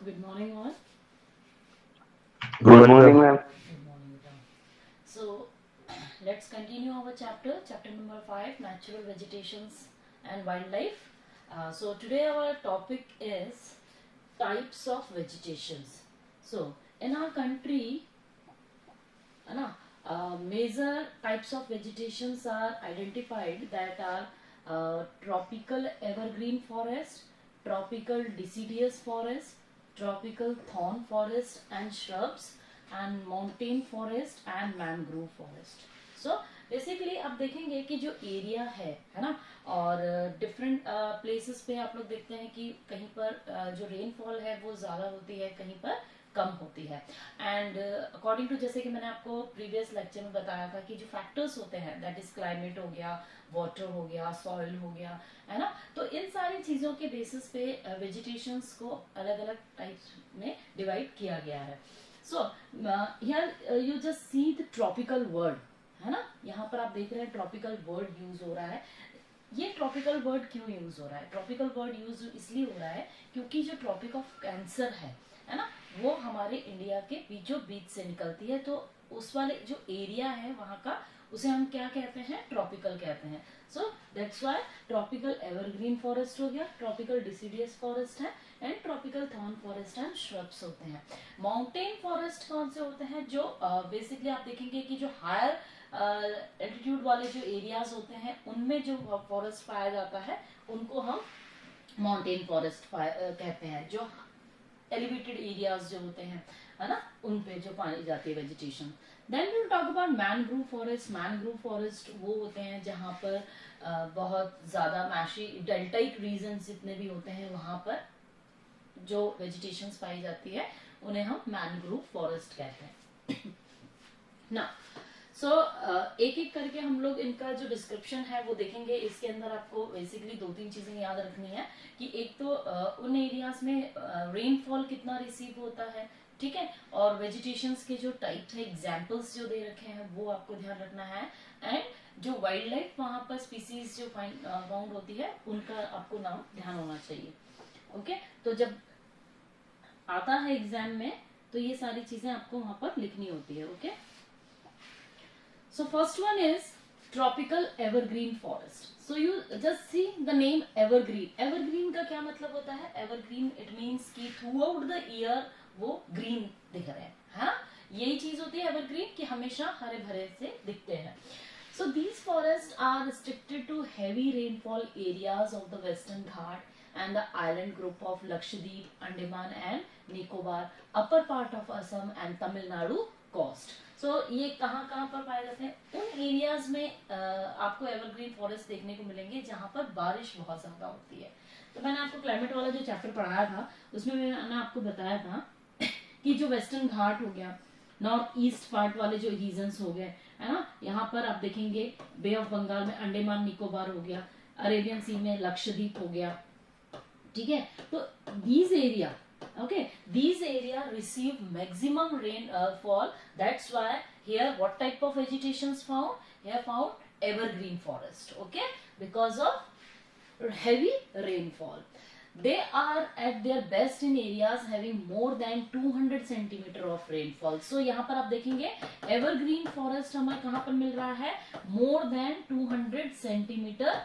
Good morning, all. Good morning, ma'am. Good morning, Vita. So, let's continue our chapter number 5, natural vegetations and wildlife. So, today our topic is types of vegetations. So, in our country, है ना, major types of vegetations are identified that are tropical evergreen forest, tropical deciduous forest, tropical thorn forest and shrubs, and mountain forest and mangrove forest. So basically आप देखेंगे कि जो area है ना, और different places पे आप लोग देखते हैं कि कहीं पर जो रेनफॉल है वो ज्यादा होती है, कहीं पर कम होती है. एंड अकॉर्डिंग टू, जैसे कि मैंने आपको प्रीवियस लेक्चर में बताया था कि जो फैक्टर्स होते हैं, दैट इज क्लाइमेट हो गया, वाटर हो गया, सॉइल हो गया, है ना, तो इन सारी चीजों के बेसिस पे वेजिटेशंस को अलग अलग टाइप्स में डिवाइड किया गया है. So here you just see the tropical word, है ना, यहाँ पर आप देख रहे हैं ट्रॉपिकल वर्ड यूज हो रहा है. ये ट्रॉपिकल वर्ड क्यों यूज हो रहा है? ट्रॉपिकल वर्ड यूज इसलिए हो रहा है क्योंकि जो ट्रॉपिक ऑफ कैंसर है ना, वो हमारे इंडिया के बीचों बीच से निकलती है. तो उस वाले जो एरिया है वहां का, उसे हम क्या कहते हैं? ट्रॉपिकल कहते हैं. So that's why tropical evergreen forest हो गया, ट्रॉपिकल डिसीडियस फॉरेस्ट है, and tropical thorn forest and shrubs होते हैं. माउंटेन फॉरेस्ट कौन से होते हैं? जो बेसिकली आप देखेंगे कि जो हायर एल्टीट्यूड वाले जो एरियाज होते हैं उनमें जो फॉरेस्ट पाया जाता है उनको हम माउंटेन फॉरेस्ट कहते हैं. जो एलिवेटेड एरियाज जो होते हैं, है ना, उन पे जो पाई जाती है vegetation. Then we will talk about mangrove forest. Mangrove forest वो होते हैं जहाँ पर बहुत ज्यादा मैशी डेल्टाइक रीजन जितने भी होते हैं वहां पर जो वेजिटेशन पाई जाती है उन्हें हम मैनग्रोव फॉरेस्ट कहते हैं ना. सो एक एक करके हम लोग इनका जो डिस्क्रिप्शन है वो देखेंगे. इसके अंदर आपको बेसिकली दो तीन चीजें याद रखनी है कि एक तो उन एरियाज में रेनफॉल कितना रिसीव होता है, ठीक है, और वेजिटेशंस के जो टाइप है, एग्जांपल्स जो दे रखे हैं वो आपको ध्यान रखना है. एंड जो वाइल्ड लाइफ वहां पर स्पीसीज जो फाउंड होती है उनका आपको नाम ध्यान होना चाहिए. ओके, तो जब आता है एग्जाम में तो ये सारी चीजें आपको वहां पर लिखनी होती है. Okay, so first one is tropical evergreen forest. So you just see the name evergreen. Evergreen का क्या मतलब होता है? Evergreen it means कि throughout the year वो green दिख रहे हैं, है ना. यही चीज होती है evergreen कि हमेशा हरे भरे से दिखते हैं. So these forests are restricted to heavy rainfall areas of the Western Ghat and the island group of Lakshadweep, Andaman and Nicobar, upper part of Assam and Tamil Nadu coast. सो ये कहाँ पर पाए जाते हैं? उन एरियाज में आपको evergreen forest देखने को मिलेंगे जहां पर बारिश बहुत ज्यादा होती है. तो मैंने आपको क्लाइमेट वाला जो चैप्टर पढ़ाया था उसमें मैंने आपको बताया था कि जो वेस्टर्न घाट हो गया, नॉर्थ ईस्ट पार्ट वाले जो रीजन्स हो गए, है ना, यहाँ पर आप देखेंगे बे ऑफ बंगाल में अंडमान निकोबार हो गया, अरेबियन सी में लक्षद्वीप हो गया, ठीक है. तो these area, okay, these area receive maximum rainfall. That's why here what type of vegetation is found? Here found evergreen forest, okay, because of heavy rainfall. They are at their best in areas having more than 200 centimeter of rainfall. So यहाँ पर आप देखेंगे evergreen forest हमें कहाँ पर मिल रहा है? more than 200 centimeter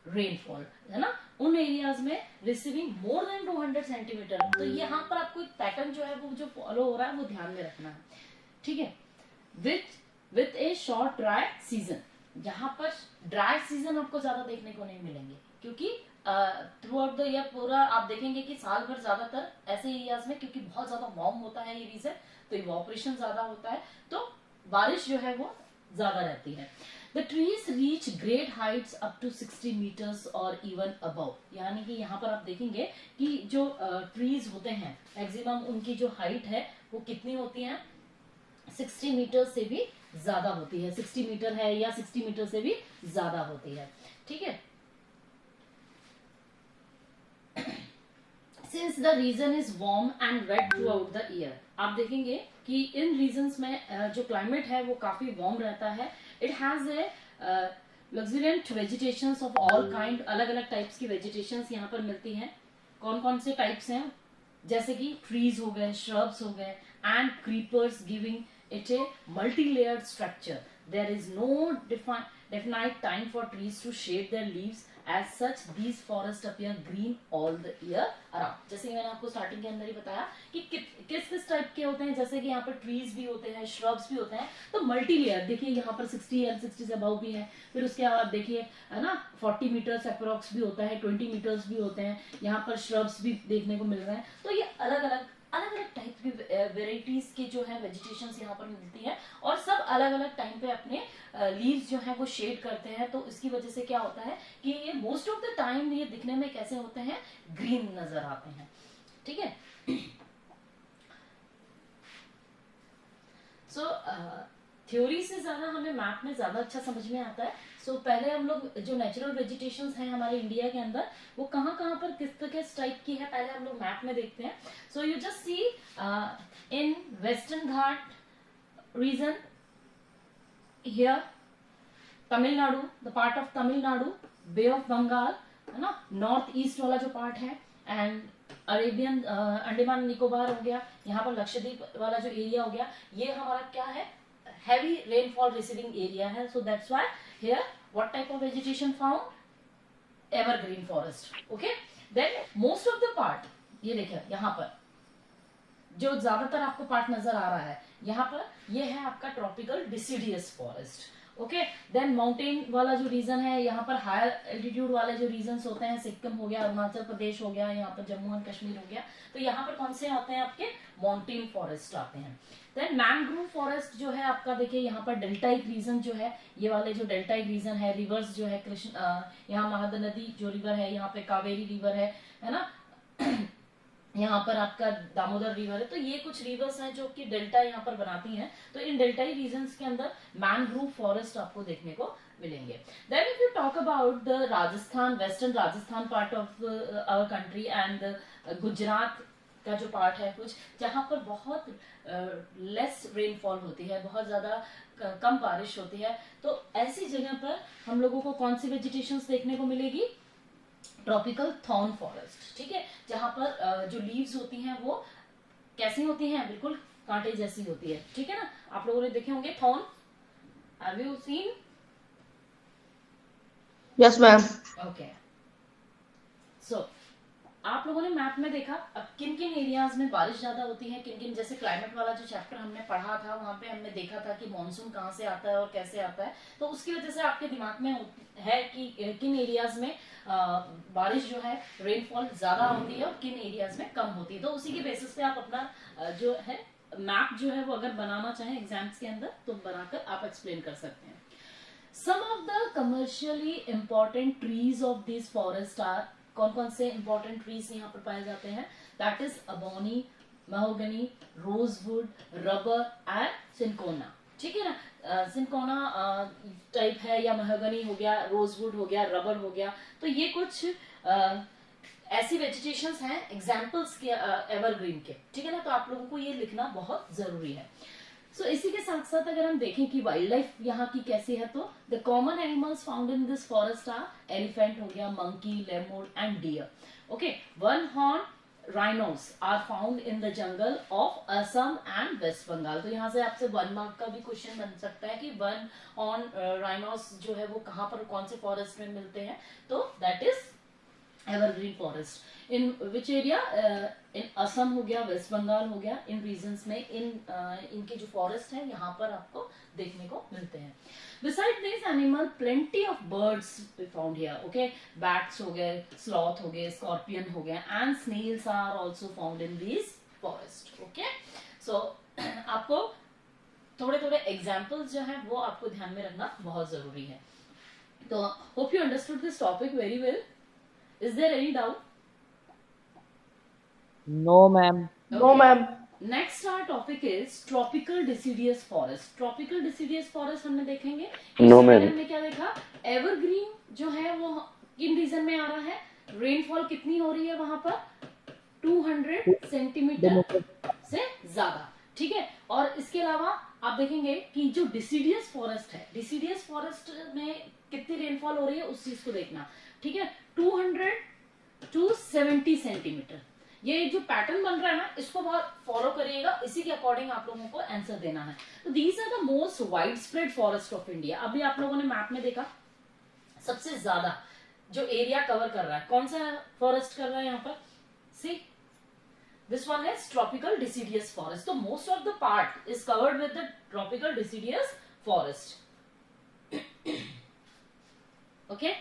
rainfall, है ना, उन एरियाज में रिसीविंग मोर देन 200 सेंटीमीटर. तो यहाँ पर आपको एक पैटर्न जो है वो जो फॉलो हो रहा है वो ध्यान में रखना है, ठीक है. With A short dry season. यहाँ पर ड्राई सीजन आपको ज्यादा देखने को नहीं मिलेंगे क्योंकि थ्रू आउट द ईयर पूरा आप देखेंगे कि साल भर ज्यादातर ऐसे एरियाज में, क्योंकि बहुत ज्यादा वार्म होता है ये रीजन, तो इवोपरेशन ज्यादा होता है, तो बारिश जो है वो ज्यादा रहती है. The trees reach great heights up to 60 meters or even above. यानी कि यहाँ पर आप देखेंगे कि जो ट्रीज होते हैं मैक्सिमम उनकी जो हाइट है वो कितनी होती है? 60 मीटर से भी ज्यादा होती है. 60 मीटर है या 60 मीटर से भी ज्यादा होती है, ठीक है. Since the region is warm and wet throughout the year, आप देखेंगे कि इन रीजन्स में जो क्लाइमेट है वो काफी वार्म रहता है. It has a luxuriant vegetations of all kind. अलग अलग टाइप्स की वेजिटेशंस यहाँ पर मिलती हैं. कौन कौन से टाइप्स हैं जैसे कि ट्रीज हो गए, shrubs हो गए, and creepers giving it a multi-layered structure. There is no definite time for trees to shade their leaves. As such, these forests appear green all the year around. जैसे कि मैंने आपको स्टार्टिंग के अंदर ही बताया कि किस किस टाइप के होते हैं, जैसे कि यहाँ पर ट्रीज भी होते हैं, श्रब्स भी होते हैं, तो मल्टी लेयर देखिए यहाँ पर 60 या 60 से अबव भी है, फिर उसके बाद देखिए है ना 40 मीटर्स अप्रोक्स भी होता है, 20 मीटर्स भी होते हैं, यहाँ पर श्रब्स भी देखने को मिल रहे हैं। तो ये अलग अलग टाइप की वेराइटीज के जो है वेजिटेशंस यहाँ पर मिलती है, और सब अलग अलग टाइम पे अपने लीव्स जो है वो शेड करते हैं। तो इसकी वजह से क्या होता है कि ये मोस्ट ऑफ द टाइम ये दिखने में कैसे होते हैं, ग्रीन नजर आते हैं। ठीक है। सो थ्योरी से ज्यादा हमें मैप में ज्यादा अच्छा समझ में आता है। सो पहले हम लोग जो नेचुरल वेजिटेशंस हैं हमारे इंडिया के अंदर, वो कहाँ कहाँ पर किस टाइप की है, पहले हम लोग मैप में देखते हैं। So you just see in western Ghat region here, Tamil Nadu, the part of Tamil Nadu, bay of Bengal, है ना, नॉर्थ ईस्ट वाला जो पार्ट है, एंड अरेबियन अंडमान निकोबार हो गया, यहाँ पर लक्षद्वीप वाला जो एरिया हो गया, ये हमारा क्या है, heavy rainfall receiving area है। So that's why here what type of vegetation found, evergreen forest. Okay, then most of the part, ये देखिए यहाँ पर जो ज्यादातर आपको पार्ट नजर आ रहा है, यहाँ पर ये है आपका tropical deciduous forest. Okay, then mountain वाला जो रीजन है, यहाँ पर हायर एल्टीट्यूड वाले जो रीजन्स होते हैं, सिक्किम हो गया, अरुणाचल प्रदेश हो गया, यहाँ पर जम्मू एंड कश्मीर हो गया, तो यहाँ पर कौन से आते हैं आपके, माउंटेन फॉरेस्ट आते हैं। देन मैंग्रोव फॉरेस्ट जो है आपका, देखिए यहाँ पर डेल्टाइक रीजन जो है, ये वाले जो डेल्टाइक रीजन है, रिवर्स जो है कृष्ण, यहाँ महानदी जो रिवर है, यहाँ पे कावेरी रिवर है ना, यहाँ पर आपका दामोदर रिवर है, तो ये कुछ रिवर्स हैं जो कि डेल्टा यहाँ पर बनाती हैं। तो इन डेल्टाई रीजन्स के अंदर मैंग्रोव फॉरेस्ट आपको देखने को मिलेंगे। Then if you talk about the Rajasthan, western Rajasthan part of our country, and Gujarat का जो पार्ट है कुछ, जहाँ पर बहुत लेस रेनफॉल होती है, बहुत ज्यादा कम बारिश होती है, तो ऐसी जगह पर हम लोगों को कौन सी वेजिटेशंस देखने को मिलेगी, ट्रॉपिकल थॉर्न फॉरेस्ट। ठीक है, जहां पर जो लीव्स होती हैं वो कैसी होती हैं, बिल्कुल कांटे जैसी होती है। ठीक है ना, आप लोगों ने देखे होंगे thorn, have you seen? Yes ma'am. Okay, so आप लोगों ने मैप में देखा अब किन किन एरियाज में बारिश ज्यादा होती है, किन किन, जैसे क्लाइमेट वाला जो चैप्टर हमने पढ़ा था वहां पे हमने देखा था कि मॉनसून कहाँ से आता है और कैसे आता है, तो उसकी वजह से आपके दिमाग में है कि किन एरियाज में बारिश जो है रेनफॉल ज्यादा होती है और किन एरियाज में कम होती है। तो उसी के बेसिस पे आप अपना जो है मैप जो है वो अगर बनाना चाहें एग्जाम्स के अंदर तो बनाकर आप एक्सप्लेन कर सकते हैं। Some of the commercially important trees of this forest are, कौन कौन से इंपॉर्टेंट ट्रीज यहाँ पर पाए जाते हैं, that is ebony, mahogany, rosewood, rubber and cinchona. ठीक है ना, सिनकोना टाइप है, या महोगनी हो गया, रोजवुड हो गया, रबर हो गया, तो ये कुछ ऐसी वेजिटेशंस हैं एग्जाम्पल्स के एवरग्रीन के। ठीक है ना, तो आप लोगों को ये लिखना बहुत जरूरी है। सो इसी के साथ साथ अगर हम देखें कि वाइल्ड लाइफ यहाँ की कैसी है, तो the common animals found in this forest are elephant हो गया, monkey, lemur and deer. Okay, one horn rhinos are found in the jungle of Assam and West Bengal। तो यहाँ से आपसे 1 मार्क का भी क्वेश्चन बन सकता है कि वन ऑन rhinos जो है वो कहाँ पर कौन से फॉरेस्ट में मिलते हैं, तो that is evergreen forest. In which area, in Assam हो गया, वेस्ट बंगाल हो गया, इन रीजन्स में इनके जो फॉरेस्ट है यहाँ पर आपको देखने को मिलते हैं। Beside these animal, plenty of birds we found here. Okay, bats हो गए, sloth हो गए, scorpion हो गया, and snails are also found in these forest. Okay, so आपको थोड़े थोड़े examples जो हैं वो आपको ध्यान में रखना बहुत जरूरी है। तो hope you understood this topic very well. Is there any doubt? No ma'am. Okay. No ma'am. Next our topic is tropical deciduous forest. Tropical deciduous forest हमने देखेंगे। No, ma'am. हमने क्या देखा, एवरग्रीन जो है वो किन रीजन में आ रहा है, रेनफॉल कितनी हो रही है वहां पर, 200 सेंटीमीटर से ज्यादा। ठीक है, और इसके अलावा आप देखेंगे कि जो डिसिडियस फॉरेस्ट है, डिसिडियस फॉरेस्ट में कितनी रेनफॉल हो रही है उस चीज को देखना। ठीक है, 200 to 70 सेंटीमीटर, ये जो पैटर्न बन रहा है ना, इसको बहुत फॉलो करिएगा, इसी के अकॉर्डिंग आप लोगों को आंसर देना है। तो these are the most widespread forest of India. अभी आप लोगों ने मैप में देखा सबसे ज्यादा जो एरिया कवर कर रहा है कौन सा फॉरेस्ट कर रहा है यहाँ पर, see this one is tropical deciduous forest. तो most of the part is covered with the tropical deciduous forest. Okay,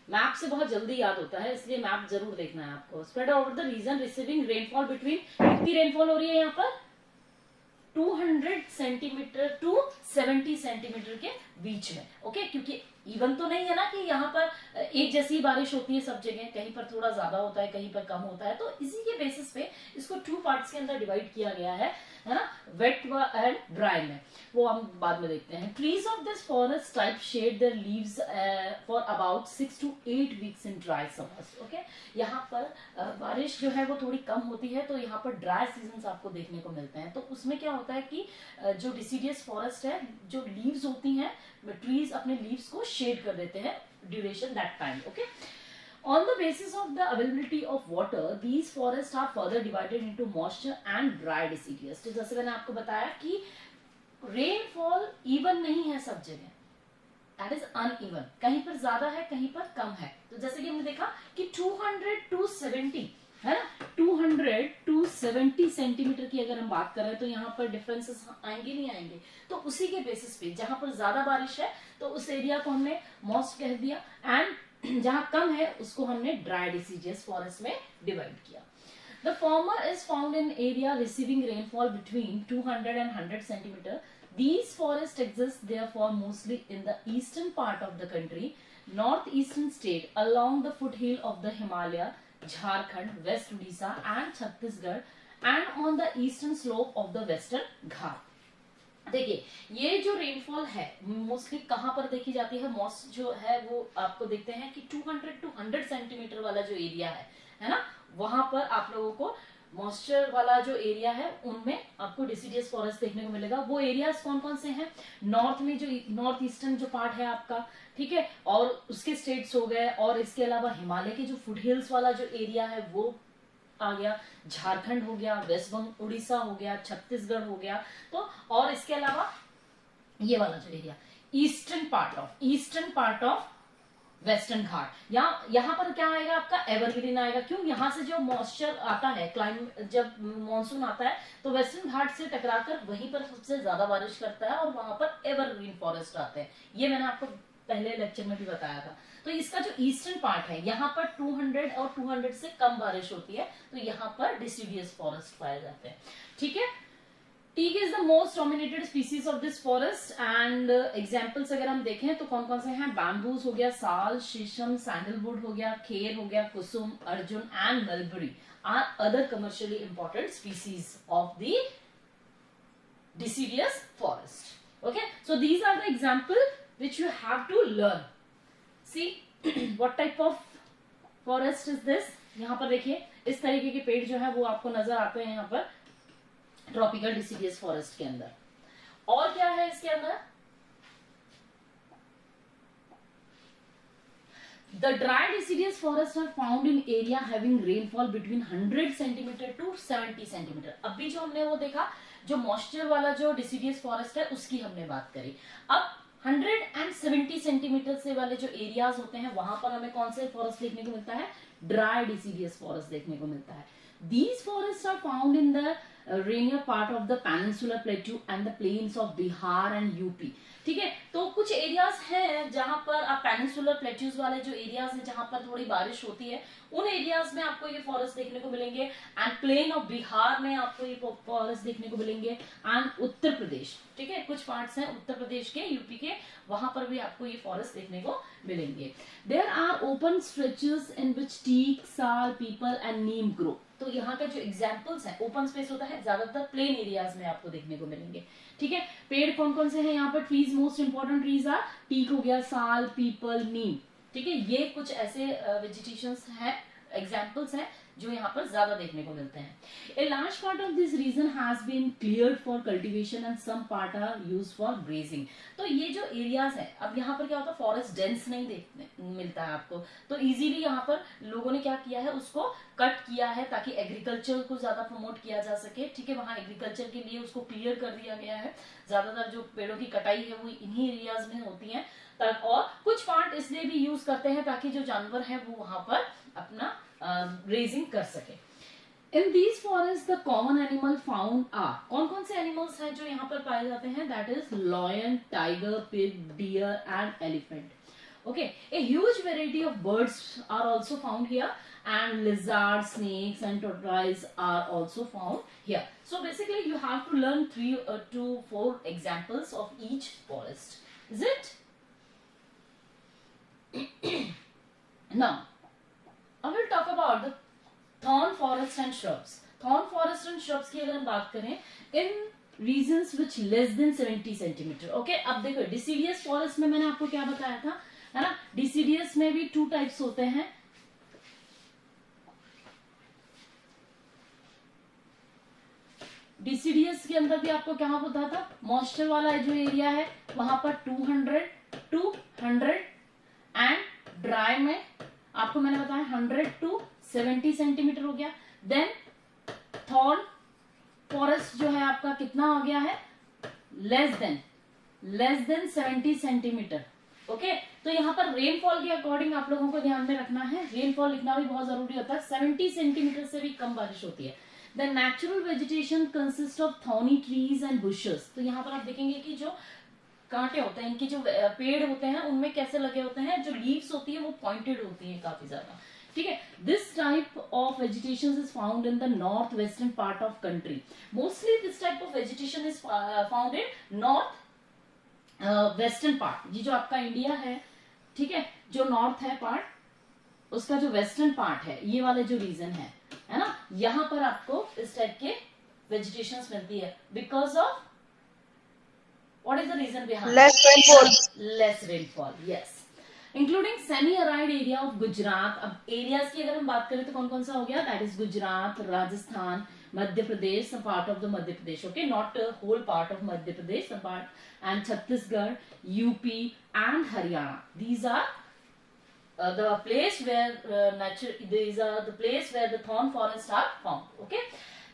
map से बहुत जल्दी याद होता है, इसलिए मैप जरूर देखना है आपको। Spread over the region receiving rainfall between, कितनी रेनफॉल हो रही है यहाँ पर 200 सेंटीमीटर टू 70 सेंटीमीटर के बीच में। ओके, क्योंकि इवन तो नहीं है ना कि यहाँ पर एक जैसी बारिश होती है सब जगह, कहीं पर थोड़ा ज्यादा होता है, कहीं पर कम होता है। तो इसी के बेसिस पे इसको 2 पार्ट्स के अंदर डिवाइड किया गया है ना, वेट एंड ड्राई में, वो हम बाद में देखते हैं। Trees of this forest type shade there leaves for about 6 to 8 weeks in dry summers. Okay, यहाँ पर बारिश जो है वो थोड़ी कम होती है, तो यहाँ पर ड्राई सीजन आपको देखने को मिलते हैं। तो उसमें क्या होता है कि जो डिसीडियस फॉरेस्ट है, जो लीव्स होती हैं, ट्रीज अपने लीव्स को शेड कर देते हैं duration that time. Okay, on the basis of the availability of water, these forests are further divided into moisture and dry deciduous। तो जैसे मैंने आपको बताया कि रेनफॉल इवन नहीं है सब जगह, दैट इज अनइवन, कहीं पर ज्यादा है कहीं पर कम है। तो जैसे कि हमने देखा कि 200 to 70 है ना, 200 to 70 सेंटीमीटर की अगर हम बात कर रहे हैं तो यहाँ पर डिफरेंसेस आएंगे नहीं आएंगे। तो उसी के बेसिस पे जहां पर ज्यादा बारिश है तो उस एरिया को हमने मॉइस्ट कह दिया, एंड जहां कम है उसको हमने ड्राई डिसीडियस फॉरेस्ट में डिवाइड किया। The former is found in area receiving rainfall between 200 and 100 centimeter. These forests exist therefore mostly in the eastern part of the country, northeastern state, along the foothill of the Himalaya, Jharkhand, West Odisha and Chhattisgarh, and on the eastern slope of the Western Ghat। देखिए, ये जो rainfall है mostly कहां पर देखी जाती है, most जो है वो आपको देखते हैं कि 200 to 100 सेंटीमीटर वाला जो एरिया है ना, वहां पर आप लोगों को मॉइस्चर वाला जो एरिया है उनमें आपको डिसीडियस फॉरेस्ट देखने को मिलेगा। वो एरियाज कौन कौन से हैं, नॉर्थ में जो नॉर्थ ईस्टर्न जो पार्ट है आपका, ठीक है, और उसके स्टेट्स हो गए, और इसके अलावा हिमालय के जो फुट हिल्स वाला जो एरिया है वो आ गया, झारखंड हो गया, वेस्ट बंगाल, उड़ीसा हो गया, छत्तीसगढ़ हो गया, तो और इसके अलावा ये वाला जो area eastern part of Western Ghat, यहाँ पर क्या आएगा आपका एवरग्रीन आएगा। क्यों, यहाँ से जो मॉइस्चर आता है, जब मॉनसून आता है तो वेस्टर्न घाट से टकराकर वहीं पर सबसे ज्यादा बारिश करता है और वहां पर एवरग्रीन फॉरेस्ट आते हैं। ये मैंने आपको पहले लेक्चर में भी बताया था। तो इसका जो ईस्टर्न पार्ट है यहाँ पर 200 और 200 से कम बारिश होती है, तो यहाँ पर डिसीडियस फॉरेस्ट पाए जाते हैं। ठीक है, teak is the most dominated species of this forest, and examples अगर हम देखें तो कौन कौन से हैं, बैम्बूज हो गया, साल, शीशम, सैंडलवुड हो गया, खेर हो गया, कुसुम, अर्जुन and mulberry are other commercially important species of the deciduous forest। Okay, so these are the example which you have to learn। See what type of forest is this। यहाँ पर देखिए इस तरीके के पेड़ जो है वो आपको नजर आते हैं यहाँ पर ट्रॉपिकल डिसीडियस फॉरेस्ट के अंदर। और क्या है इसके अंदर, The dry deciduous forests are found in area having rainfall between 100 centimeter to 70 centimeter। अभी जो हमने वो देखा, जो मॉइस्चर वाला जो डिसीडियस फॉरेस्ट है उसकी हमने बात करी। अब 170 सेंटीमीटर से वाले जो एरियाज होते हैं वहां पर हमें कौन से फॉरेस्ट देखने को मिलता है, ड्राई डिसीडियस फॉरेस्ट देखने को मिलता है। These forests are found in the rainier part of the peninsular plateau and the plains of Bihar and UP। ठीक है, तो कुछ एरियाज हैं जहां पर आप पेनिनसुलर प्लेट्यूज वाले जो एरियाज हैं जहां पर थोड़ी बारिश होती है, उन एरियाज में आपको ये फॉरेस्ट देखने को मिलेंगे। एंड प्लेन ऑफ बिहार में आपको ये फॉरेस्ट देखने को मिलेंगे, एंड उत्तर प्रदेश, ठीक है, कुछ पार्ट्स हैं उत्तर प्रदेश के, यूपी के, वहां पर भी आपको ये फॉरेस्ट देखने को मिलेंगे। There are open stretches in which teak, sal, peepal and neem grow. तो यहाँ का जो एग्जाम्पल्स है, ओपन स्पेस होता है, ज्यादातर प्लेन एरियाज में आपको देखने को मिलेंगे। ठीक है, पेड़ कौन कौन से हैं यहाँ पर, trees, most important trees are teak हो गया, साल, पीपल, नीम। ठीक है, ये कुछ ऐसे वेजिटेशंस हैं, एग्जाम्पल्स हैं जो यहाँ पर ज्यादा देखने को मिलते हैं. A large part of this region has been cleared for cultivation and some part are used for grazing. तो ये जो एरियाज है, अब यहाँ पर क्या होता है, फॉरेस्ट डेंस नहीं देखने मिलता है आपको, तो इजीली यहाँ पर लोगों ने क्या किया है, उसको कट किया है ताकि एग्रीकल्चर को ज्यादा प्रमोट किया जा सके. ठीक है, वहां एग्रीकल्चर के लिए उसको क्लियर कर दिया गया है. ज्यादातर जो पेड़ों की कटाई है वो इन्हीं एरियाज में होती है. और कुछ पार्ट इसलिए भी यूज करते हैं ताकि जो जानवर है वो वहां पर अपना ग्रेजिंग कर सके. In these forest the common animal found are, कौन कौन से एनिमल्स हैं जो यहाँ पर पाए जाते हैं, that is lion, tiger, pig, deer and elephant. Okay, a huge variety of birds are also found here, and lizards, snakes, and tortoises are also found here. So basically, you have to learn 3 to 4 examples of each forest. Is it? Now, I will talk about the thorn forest and shrubs. Thorn forest and shrubs की अगर हम बात करें, in regions which less than 70 centimeter. Okay, अब देखो deciduous forest में मैंने आपको क्या बताया था, है ना. डिसीडियस में भी 2 टाइप्स होते हैं. डिसीडियस के अंदर भी आपको क्या होता था, मॉइस्चर वाला जो एरिया है वहां पर 200 एंड ड्राई में आपको मैंने बताया 100 to 70 सेंटीमीटर हो गया. देन थॉर्न फॉरेस्ट जो है आपका कितना हो गया है, लेस देन 70 सेंटीमीटर. ओके, तो यहाँ पर रेनफॉल के अकॉर्डिंग आप लोगों को ध्यान में रखना है, रेनफॉल लिखना भी बहुत जरूरी होता है. 70 सेंटीमीटर से भी कम बारिश होती है. The natural vegetation consist of thorny trees and bushes. तो यहाँ पर आप देखेंगे कि जो कांटे होते हैं, इनकी जो पेड़ होते हैं उनमें कैसे लगे होते हैं, जो लीव्स होती है वो पॉइंटेड होती है काफी ज्यादा. ठीक है, this type of vegetation is found in the north western part of country. Mostly this type of vegetation is found in north western part. ये जो आपका इंडिया है, ठीक है, जो नॉर्थ है पार्ट, उसका जो वेस्टर्न पार्ट है, ये वाले जो रीजन है ना, यहां पर आपको इस टाइप के वेजिटेशंस मिलती है. Because of what is the reason behind, less rainfall. Yes, including semi arid area of Gujarat. अब एरियाज की अगर हम बात करें तो कौन कौन सा हो गया, that is Gujarat, Rajasthan, Madhya Pradesh, some part of the Madhya Pradesh, okay, not a whole part of Madhya Pradesh, some part, and Chhattisgarh, UP, and Haryana. These are the place where these are the place where the thorn forests are found. Okay,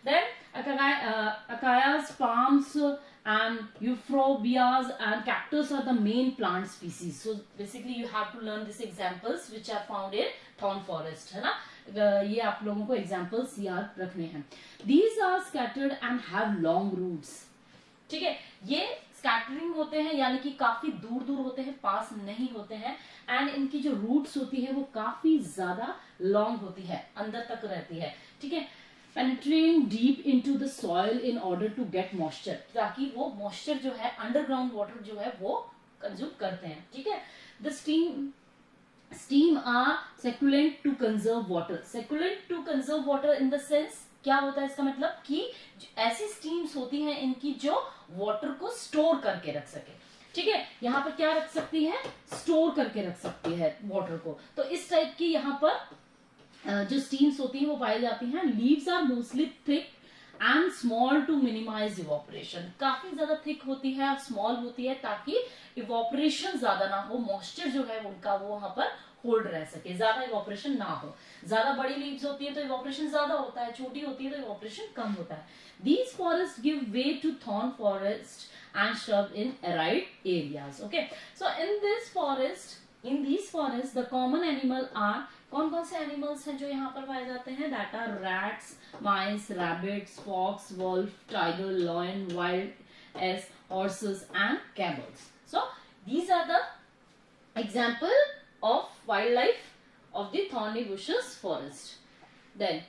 then acacias, palms, and euphorbias and cactus are the main plant species. So basically, you have to learn these examples which are found in thorn forest, है ना. ये आप लोगों को examples याद रखने हैं. These are scattered and have long roots. ठीक है, ये स्कैटरिंग होते हैं यानी कि काफी दूर दूर होते हैं, पास नहीं होते हैं. एंड इनकी जो रूट्स होती है वो काफी ज्यादा लॉन्ग होती है, अंदर तक रहती है. ठीक है, penetrating deep into the soil in order to get moisture, ताकि वो मॉइस्चर जो है, अंडरग्राउंड वाटर जो है वो कंज्यूम करते हैं. ठीक है, the steam are succulent to conserve water. Succulent to conserve water in the sense, क्या होता है इसका मतलब कि ऐसी स्टीम्स होती हैं इनकी जो वाटर को स्टोर करके रख सके. ठीक है, यहाँ पर क्या रख सकती है, स्टोर करके रख सकती है वाटर को. तो इस टाइप की यहाँ पर जो स्टीम्स होती हैं वो पाई जाती हैं. Leaves are mostly thick and small to minimize evaporation. काफी ज्यादा थिक होती है और स्मॉल होती है ताकि इवोपरेशन ज्यादा ना हो, मॉइस्चर जो है उनका वो वहां पर होल्ड रह सके, ज्यादा इवोपरेशन ना हो. ज्यादा बड़ी लीव्स होती है तो इवोपरेशन ज्यादा होता है, छोटी होती है तो इवोपरेशन कम होता है. These forests give way to thorn forest and shrub in arid areas. Okay, so in these forests the common animal are, कौन कौन से एनिमल्स हैं जो यहाँ पर पाए जाते हैं, that are rats, mice, rabbits, fox, wolf, tiger, lion, wild ass, horses and camels. So these are the example of wild life of the thorny bushes forest. Then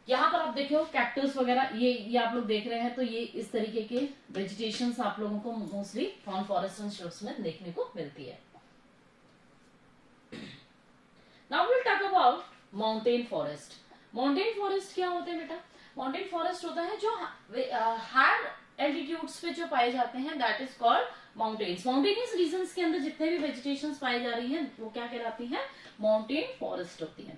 यहाँ पर आप देखो कैक्टस वगैरह, ये आप लोग देख रहे हैं, तो ये इस तरीके के वेजिटेशंस आप लोगों को mostly thorn forest and shrubs में देखने को मिलती है. Now we'll talk about mountain forest. Mountain forest क्या होते हैं बेटा? Mountain forest होता है जो हायर एल्टीट्यूड्स पे जो पाए जाते हैं, that is called mountains. Mountainous regions के अंदर जितने भी vegetations पाई जा रही हैं वो क्या कहलाती हैं, mountain forest होती हैं.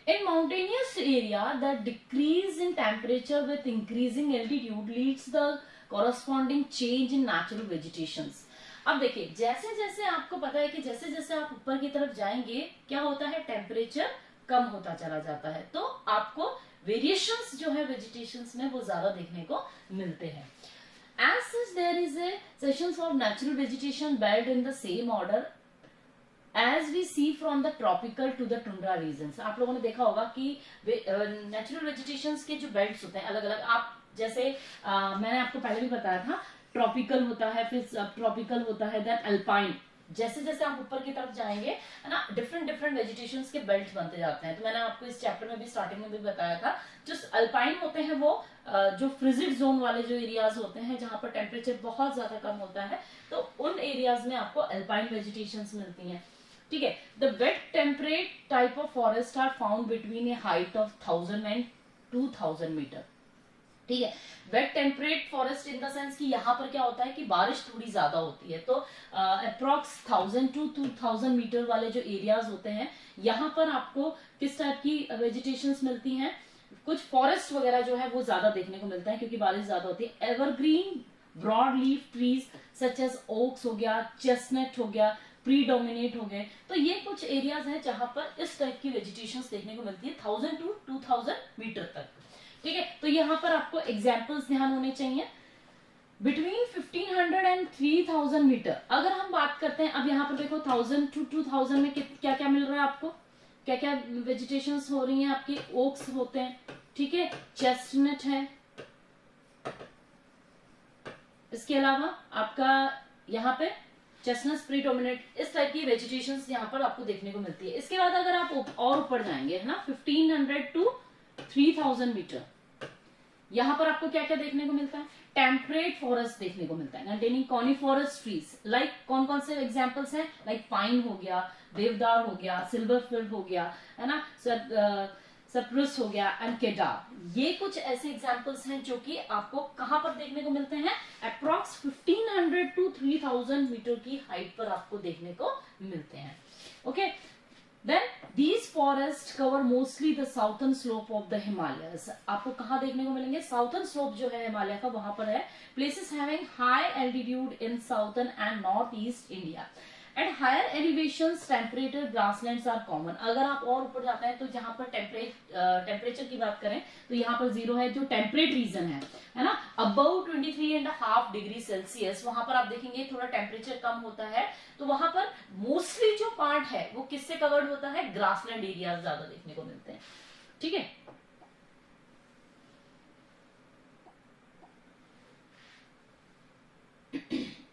In mountainous area, the decrease in temperature with increasing altitude leads the corresponding change in natural vegetations. अब देखिए, जैसे जैसे आपको पता है कि जैसे जैसे आप ऊपर की तरफ जाएंगे क्या होता है, टेम्परेचर कम होता चला जाता है, तो आपको वेरिएशंस जो है वेजिटेशंस में वो ज्यादा देखने को मिलते हैं. As such, there is a sections of natural vegetation belt in the same order as we see from the tropical to the tundra regions. आप लोगों ने देखा होगा कि नेचुरल वेजिटेशंस के जो बेल्ट्स होते हैं अलग अलग, आप जैसे मैंने आपको पहले भी बताया था, ट्रॉपिकल होता है, फिर सब ट्रॉपिकल होता है, देन अल्पाइन. जैसे जैसे आप ऊपर की तरफ जाएंगे है ना, डिफरेंट डिफरेंट वेजिटेशंस के बेल्ट बनते जाते हैं. तो मैंने आपको इस चैप्टर में भी स्टार्टिंग में भी बताया था, जो अल्पाइन होते हैं वो जो फ्रिजिड जोन वाले जो एरियाज होते हैं जहां पर टेम्परेचर बहुत ज्यादा कम होता है, तो उन एरियाज में आपको अल्पाइन वेजिटेशंस मिलती हैं. ठीक है. The wet temperate type of forest are found between a height of 1000 and 2000 metre. ठीक है. Wet temperate forest in the sense कि यहाँ पर क्या होता है कि बारिश थोड़ी ज्यादा होती है, तो अप्रोक्स 1000 to 2000 मीटर वाले जो एरियाज होते हैं यहाँ पर आपको किस टाइप की वेजिटेशंस मिलती हैं, कुछ फॉरेस्ट वगैरह जो है वो ज्यादा देखने को मिलता है क्योंकि बारिश ज्यादा होती है. Evergreen broad leaf trees such as oaks हो गया, चेस्टनट हो गया, प्रीडोमिनेट हो गए. तो ये कुछ एरियाज हैं जहां पर इस टाइप की वेजिटेशंस देखने को मिलती है 1000 to 2000 मीटर तक. ठीक है. तो यहाँ पर आपको एग्जाम्पल्स ध्यान होने चाहिए. बिटवीन 1500 एंड 3000 मीटर अगर हम बात करते हैं, अब यहाँ पर देखो 1000 to 2000 में क्या क्या मिल रहा है आपको, क्या क्या वेजिटेशंस हो रही हैं आपकी. ओक्स होते हैं, ठीक है, चेस्टनट है, इसके अलावा आपका यहाँ पे चेस्टनट प्रीडोमिनेट, इस टाइप की वेजिटेशंस यहाँ पर आपको देखने को मिलती है. इसके बाद अगर आप और ऊपर जाएंगे है ना 1500 to 3000 मीटर, यहाँ पर आपको क्या क्या देखने को मिलता है, टेम्परेट फॉरेस्ट देखने को मिलता है कंटेनिंग कॉनिफोरस ट्रीज. लाइक कौन कौन से एग्जांपल्स हैं, लाइक पाइन हो गया, देवदार हो गया, सिल्वर फील्ड हो गया है ना, सप्रुस हो गया एंड केडार. ये कुछ ऐसे एग्जांपल्स हैं जो कि आपको कहां पर देखने को मिलते हैं, अप्रॉक्स 1500 to 3000 मीटर की हाइट पर आपको देखने को मिलते हैं. Okay. Then these forests cover mostly the southern slope of the Himalayas. आपको कहाँ देखने को मिलेंगे, साउथर्न स्लोप जो है हिमालय का वहां पर है. Places having high altitude in southern and northeast India. At higher elevations, temperate grasslands are common. अगर आप और ऊपर जाते हैं तो जहां पर टेम्परेचर की बात करें तो यहाँ पर 0 है, जो टेम्परेट रीजन है ना, अबव 23.5 डिग्री सेल्सियस, वहां पर आप देखेंगे थोड़ा टेम्परेचर कम होता है. तो वहां पर मोस्टली जो पार्ट है वो किससे कवर्ड होता है, ग्रासलैंड एरियाज ज्यादा देखने को मिलते हैं. ठीक है.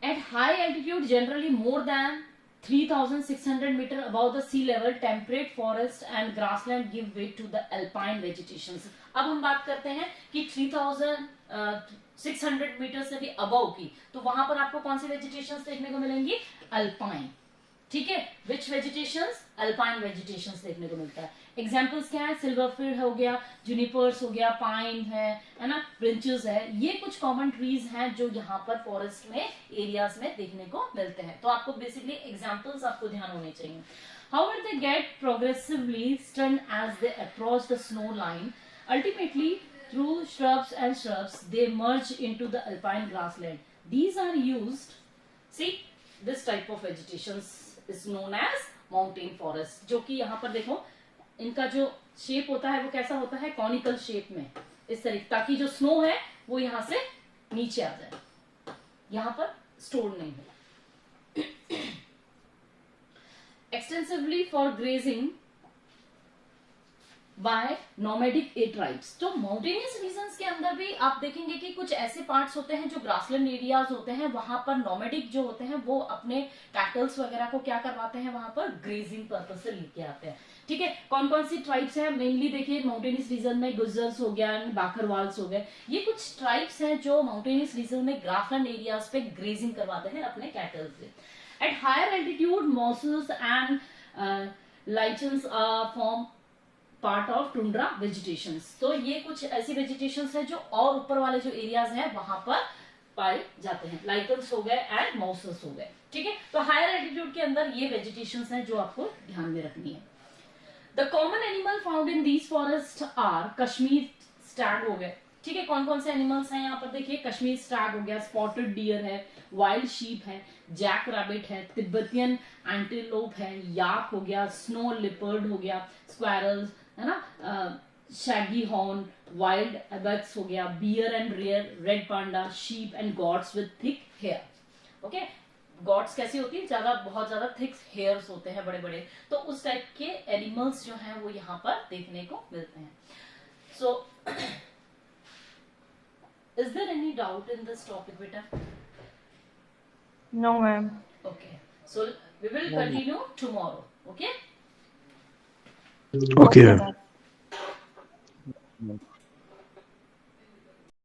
At high altitude, generally more than 3600 meter above the sea level, temperate forest and grassland give way to the alpine vegetations. अब हम बात करते हैं कि 3600 मीटर से भी अबव की, तो वहां पर आपको कौन सी वेजिटेशंस देखने को मिलेंगी, अल्पाइन. ठीक है. विच वेजिटेशंस, अल्पाइन वेजिटेशंस देखने को मिलता है. एग्जाम्पल्स क्या है, सिल्वरफील्ड हो गया, जूनिपर्स हो गया, पाइन है ना, ब्रिंचेस है. ये कुछ कॉमन ट्रीज हैं जो यहाँ पर फॉरेस्ट में एरियाज में देखने को मिलते हैं. तो आपको बेसिकली एग्जाम्पल्स आपको ध्यान होने चाहिए. However, they get progressively stunned as they approach the snow line. Ultimately, through shrubs, they merge into the alpine grassland. These are used. See, this type of vegetation is known as mountain forest. जो कि यहाँ पर देखो इनका जो shape होता है वो कैसा होता है, कॉनिकल शेप में, इस तरीके, ताकि जो स्नो है वो यहाँ से नीचे आ जाए, यहाँ पर स्टोर नहीं हो. Extensively for grazing by nomadic a tribes. तो माउंटेनियस रीजन्स के अंदर भी आप देखेंगे कि कुछ ऐसे पार्ट्स होते हैं जो ग्रासलैंड एरियाज होते हैं, वहां पर नोमैडिक जो होते हैं वो अपने कैटल्स वगैरह को क्या करवाते हैं, वहां पर ग्रेजिंग पर्पस से लेके आते हैं. ठीक है. कौन कौन सी ट्राइब्स हैं, मेनली देखिए माउंटेनियस रीजन में गुजर्स हो गया, बाखरवाल्स हो गए. ये कुछ ट्राइब्स हैं जो माउंटेनियस रीजन में ग्रासलैंड एरियाज पे ग्रेजिंग करवाते हैं अपने कैटल से. At higher altitude mosses and lichens form part of tundra vegetations. तो ये कुछ ऐसी वेजिटेशंस है जो और ऊपर वाले जो एरियाज हैं वहां पर पाए जाते हैं. लाइकन्स हो गए एंड मॉसेस हो गए. ठीक है. तो हायर एल्टीट्यूड के अंदर ये वेजिटेशंस हैं जो आपको ध्यान में रखनी है. The common animal found in these forest are Kashmir stag हो गए, ठीक है। कौन कौन से एनिमल्स हैं यहाँ पर देखिए, कश्मीर स्टैग हो गया, स्पॉटेड डियर है, वाइल्ड शीप है, जैक रैबिट है, तिब्बतियन एंटीलोप है, याक हो गया, स्नो लिपर्ड हो गया, स्क्वायरल्स है ना, शैगी हॉर्न, वाइल्ड एबेक्स हो गया, bear and rare, red panda, sheep and goats with thick hair. Okay, goats कैसी होती है, ज्यादा बहुत ज्यादा थिक हेयर्स होते हैं बड़े बड़े, तो उस टाइप के एनिमल्स जो हैं वो यहाँ पर देखने को मिलते हैं। सो is there any doubt in this topic, beta? No, ma'am. Okay, so we will continue tomorrow. Okay. Okay. ma'am.